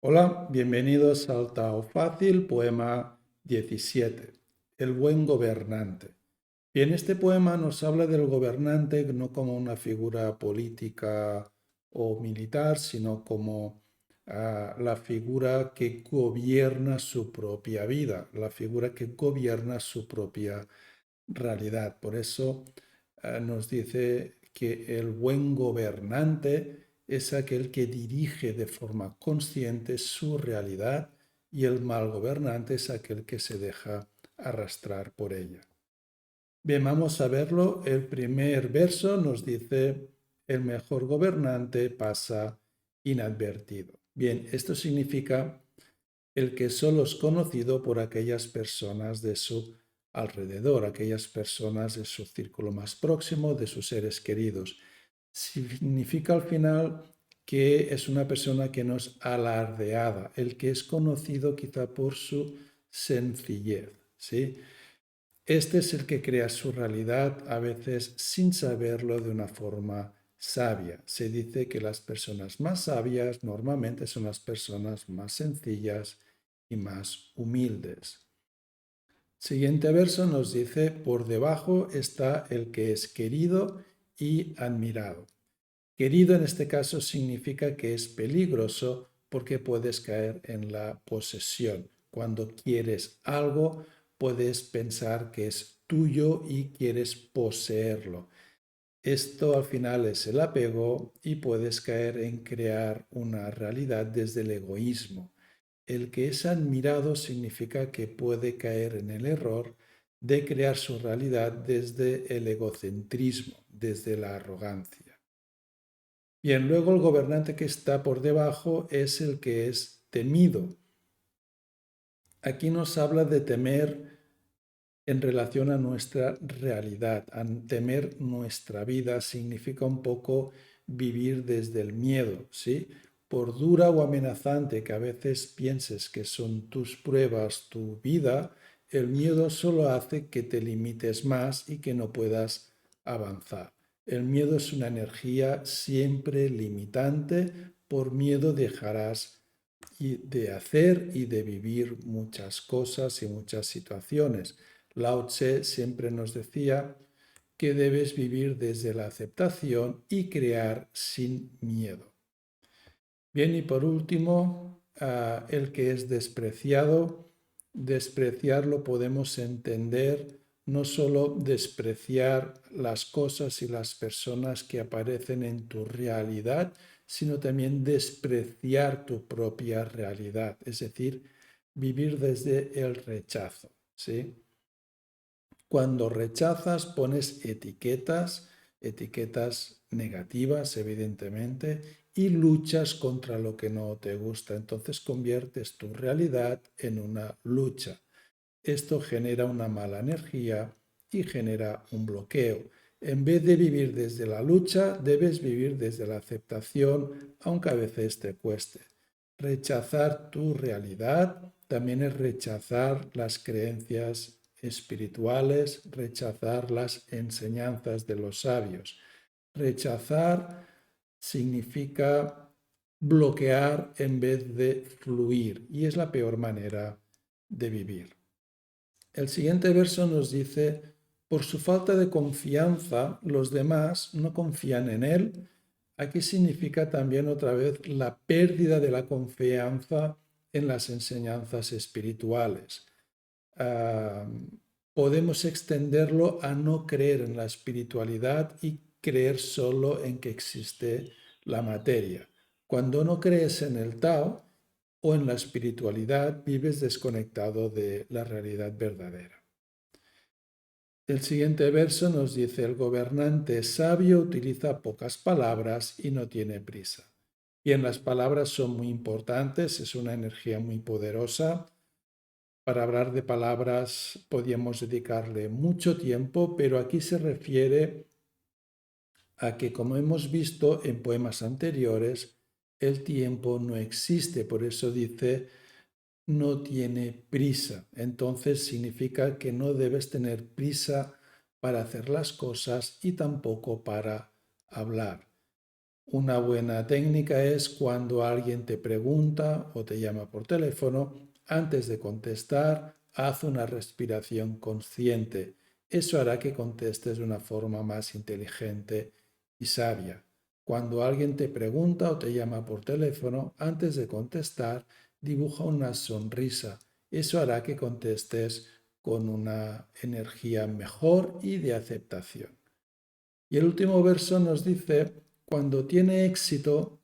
Hola, bienvenidos al Tao Fácil, poema 17, El buen gobernante. Bien, este poema nos habla del gobernante no como una figura política o militar, sino como la figura que gobierna su propia vida, la figura que gobierna su propia realidad. Por eso nos dice que el buen gobernante es aquel que dirige de forma consciente su realidad y el mal gobernante es aquel que se deja arrastrar por ella. Bien, vamos a verlo. El primer verso nos dice, el mejor gobernante pasa inadvertido. Bien, esto significa el que solo es conocido por aquellas personas de su alrededor, aquellas personas de su círculo más próximo, de sus seres queridos. Significa al final que es una persona que no es alardeada, el que es conocido quizá por su sencillez, ¿sí? Este es el que crea su realidad a veces sin saberlo de una forma sabia. Se dice que las personas más sabias normalmente son las personas más sencillas y más humildes. Siguiente verso nos dice, por debajo está el que es querido y admirado. Querido en este caso significa que es peligroso porque puedes caer en la posesión. Cuando quieres algo, puedes pensar que es tuyo y quieres poseerlo. Esto al final es el apego y puedes caer en crear una realidad desde el egoísmo. El que es admirado significa que puede caer en el error de crear su realidad desde el egocentrismo, desde la arrogancia. Bien, luego el gobernante que está por debajo es el que es temido. Aquí nos habla de temer en relación a nuestra realidad. Temer nuestra vida significa un poco vivir desde el miedo, ¿sí? Por dura o amenazante que a veces pienses que son tus pruebas, tu vida, el miedo solo hace que te limites más y que no puedas avanzar. El miedo es una energía siempre limitante. Por miedo dejarás de hacer y de vivir muchas cosas y muchas situaciones. Lao Tse siempre nos decía que debes vivir desde la aceptación y crear sin miedo. Bien, y por último, el que es despreciado, despreciarlo podemos entender no solo despreciar las cosas y las personas que aparecen en tu realidad, sino también despreciar tu propia realidad, es decir, vivir desde el rechazo, ¿sí? Cuando rechazas, pones etiquetas, etiquetas negativas, evidentemente, y luchas contra lo que no te gusta. Entonces conviertes tu realidad en una lucha. Esto genera una mala energía y genera un bloqueo. En vez de vivir desde la lucha, debes vivir desde la aceptación, aunque a veces te cueste. Rechazar tu realidad también es rechazar las creencias espirituales, rechazar las enseñanzas de los sabios. Rechazar significa bloquear en vez de fluir y es la peor manera de vivir. El siguiente verso nos dice, por su falta de confianza, los demás no confían en él. Aquí significa también otra vez la pérdida de la confianza en las enseñanzas espirituales. Ah, podemos extenderlo a no creer en la espiritualidad y creer solo en que existe la materia. Cuando no crees en el Tao o en la espiritualidad, vives desconectado de la realidad verdadera. El siguiente verso nos dice, el gobernante sabio utiliza pocas palabras y no tiene prisa. Bien, las palabras son muy importantes, es una energía muy poderosa. Para hablar de palabras podríamos dedicarle mucho tiempo, pero aquí se refiere a que, como hemos visto en poemas anteriores, el tiempo no existe, por eso dice no tiene prisa. Entonces significa que no debes tener prisa para hacer las cosas y tampoco para hablar. Una buena técnica es cuando alguien te pregunta o te llama por teléfono, antes de contestar, haz una respiración consciente. Eso hará que contestes de una forma más inteligente y sabia. Cuando alguien te pregunta o te llama por teléfono, antes de contestar, dibuja una sonrisa. Eso hará que contestes con una energía mejor y de aceptación. Y el último verso nos dice, cuando tiene éxito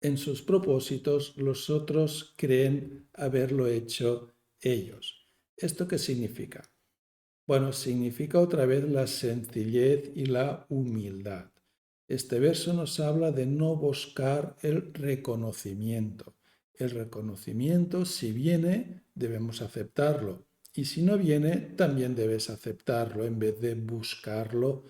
en sus propósitos, los otros creen haberlo hecho ellos. ¿Esto qué significa? Bueno, significa otra vez la sencillez y la humildad. Este verso nos habla de no buscar el reconocimiento. El reconocimiento, si viene, debemos aceptarlo. Y si no viene, también debes aceptarlo en vez de buscarlo.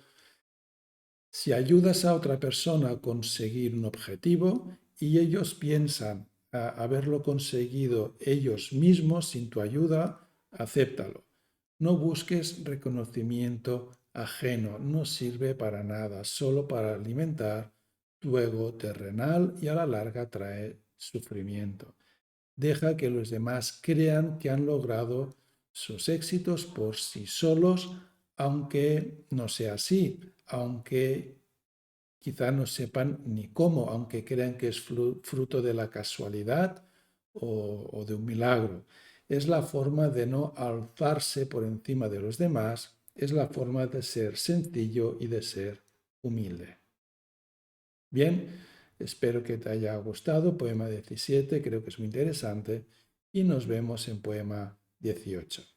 Si ayudas a otra persona a conseguir un objetivo y ellos piensan haberlo conseguido ellos mismos sin tu ayuda, acéptalo. No busques reconocimiento ajeno, no sirve para nada, solo para alimentar tu ego terrenal y a la larga trae sufrimiento. Deja que los demás crean que han logrado sus éxitos por sí solos, aunque no sea así, aunque quizá no sepan ni cómo, aunque crean que es fruto de la casualidad o de un milagro. Es la forma de no alzarse por encima de los demás, es la forma de ser sencillo y de ser humilde. Bien, espero que te haya gustado poema 17, creo que es muy interesante y nos vemos en poema 18.